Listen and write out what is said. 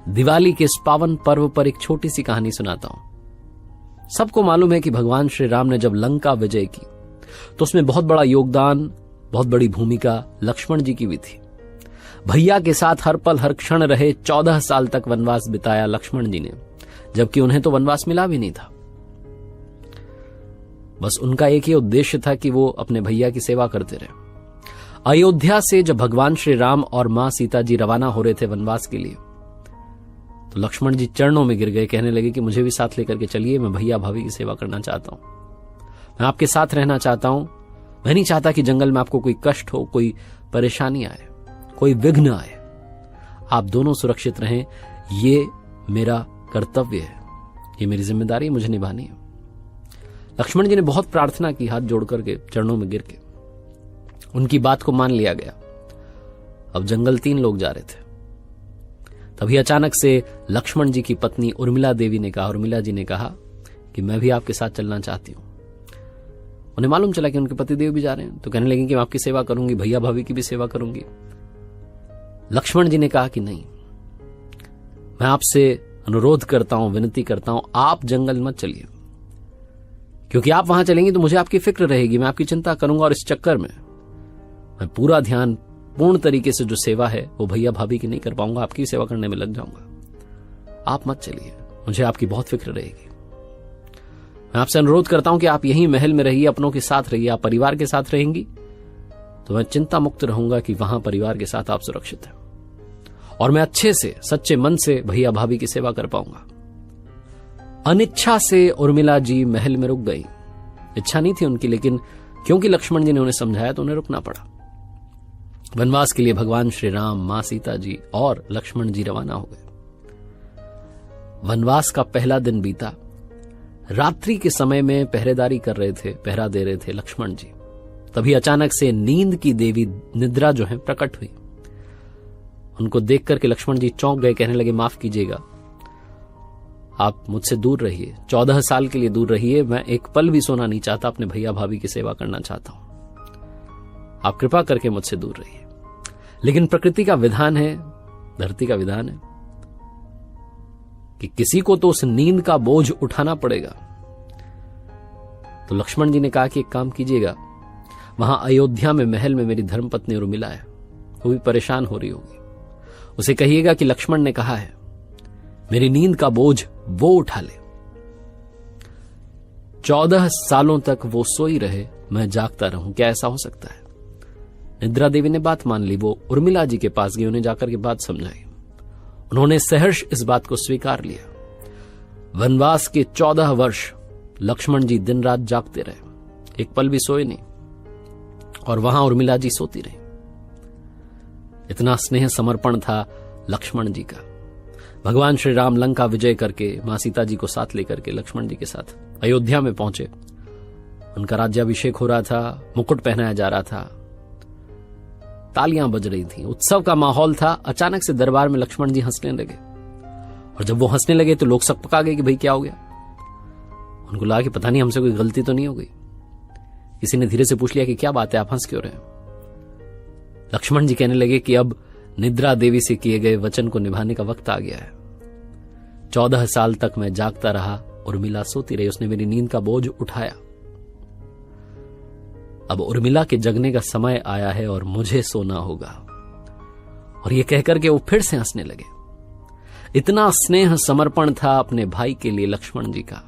दिवाली के इस पावन पर्व पर एक छोटी सी कहानी सुनाता हूं। सबको मालूम है कि भगवान श्री राम ने जब लंका विजय की तो उसमें बहुत बड़ा योगदान, बहुत बड़ी भूमिका लक्ष्मण जी की भी थी। भैया के साथ हर पल हर क्षण रहे, 14 साल तक वनवास बिताया लक्ष्मण जी ने, जबकि उन्हें तो वनवास मिला भी नहीं था। बस उनका एक ही उद्देश्य था कि वो अपने भैया की सेवा करते रहे। अयोध्या से जब भगवान श्री राम और मां सीता जी रवाना हो रहे थे वनवास के लिए, तो लक्ष्मण जी चरणों में गिर गए, कहने लगे कि मुझे भी साथ लेकर के चलिए, मैं भैया भाभी की सेवा करना चाहता हूं, मैं आपके साथ रहना चाहता हूं। मैं नहीं चाहता कि जंगल में आपको कोई कष्ट हो, कोई परेशानी आए, कोई विघ्न आए। आप दोनों सुरक्षित रहें, ये मेरा कर्तव्य है, ये मेरी जिम्मेदारी मुझे निभानी है। लक्ष्मण जी ने बहुत प्रार्थना की, हाथ जोड़कर के चरणों में गिर के। उनकी बात को मान लिया गया। अब जंगल 3 लोग जा रहे थे। तभी अचानक से लक्ष्मण जी की पत्नी उर्मिला जी ने कहा कि मैं भी आपके साथ चलना चाहती हूं। उन्हें मालूम चला कि उनके पतिदेव भी जा रहे हैं, तो कहने लगे कि मैं आपकी सेवा करूंगी, भैया भाभी की भी सेवा करूंगी। लक्ष्मण जी ने कहा कि नहीं, मैं आपसे अनुरोध करता हूं, विनती करता हूं, आप जंगल मत चलिए, क्योंकि आप वहां चलेंगे तो मुझे आपकी फिक्र रहेगी, मैं आपकी चिंता करूंगा और इस चक्कर में मैं पूरा ध्यान, पूर्ण तरीके से जो सेवा है वो भैया भाभी की नहीं कर पाऊंगा, आपकी सेवा करने में लग जाऊंगा। आप मत चलिए, मुझे आपकी बहुत फिक्र रहेगी। मैं आपसे अनुरोध करता हूं कि आप यहीं महल में रहिए, अपनों के साथ रहिए। आप परिवार के साथ रहेंगी तो मैं चिंता मुक्त रहूंगा कि वहां परिवार के साथ आप सुरक्षित हैं और मैं अच्छे से, सच्चे मन से भैया भाभी की सेवा कर पाऊंगा। अनिच्छा से उर्मिला जी महल में रुक गई। इच्छा नहीं थी उनकी, लेकिन क्योंकि लक्ष्मण जी ने उन्हें समझाया तो उन्हें रुकना पड़ा। वनवास के लिए भगवान श्री राम, मां सीता जी और लक्ष्मण जी रवाना हो गए। वनवास का पहला दिन बीता। रात्रि के समय में पहरेदारी कर रहे थे, पहरा दे रहे थे लक्ष्मण जी। तभी अचानक से नींद की देवी निद्रा जो है प्रकट हुई। उनको देख करके लक्ष्मण जी चौंक गए, कहने लगे माफ कीजिएगा, आप मुझसे दूर रहिए, 14 साल के लिए दूर रहिए, मैं एक पल भी सोना नहीं चाहता, अपने भैया भाभी की सेवा करना चाहता हूं, आप कृपा करके मुझसे दूर रहिए। लेकिन प्रकृति का विधान है, धरती का विधान है कि किसी को तो उस नींद का बोझ उठाना पड़ेगा। तो लक्ष्मण जी ने कहा कि एक काम कीजिएगा, वहां अयोध्या में महल में मेरी धर्मपत्नी उर्मिला है, वो भी परेशान हो रही होगी, उसे कहिएगा कि लक्ष्मण ने कहा है मेरी नींद का बोझ वो उठा ले। 14 सालों तक वो सोई रहे, मैं जागता रहूं, क्या ऐसा हो सकता है? निद्रा देवी ने बात मान ली। वो उर्मिला जी के पास गई, उन्हें जाकर के बात समझाई। उन्होंने सहर्ष इस बात को स्वीकार लिया। वनवास के 14 वर्ष लक्ष्मण जी दिन रात जागते रहे, एक पल भी सोए नहीं, और वहां उर्मिला जी सोती रही। इतना स्नेह समर्पण था लक्ष्मण जी का। भगवान श्री राम लंका विजय करके मां सीता जी को साथ लेकर के लक्ष्मण जी के साथ अयोध्या में पहुंचे। उनका राज्याभिषेक हो रहा था, मुकुट पहनाया जा रहा था, तालियां बज रही थी, उत्सव का माहौल था। अचानक से दरबार में लक्ष्मण जी हंसने लगे, और जब वो हंसने लगे तो लोग सकपका गए कि भाई क्या हो गया। उनको लगा कि पता नहीं हमसे कोई गलती तो नहीं हो गई। किसी ने धीरे से पूछ लिया कि क्या बात है, आप हंस क्यों रहे हैं? लक्ष्मण जी कहने लगे कि अब निद्रा देवी से किए गए वचन को निभाने का वक्त आ गया है। 14 साल तक मैं जागता रहा, उर्मिला सोती रही, उसने मेरी नींद का बोझ उठाया। अब उर्मिला के जगने का समय आया है और मुझे सोना होगा। और ये कहकर के वो फिर से हंसने लगे। इतना स्नेह समर्पण था अपने भाई के लिए लक्ष्मण जी का।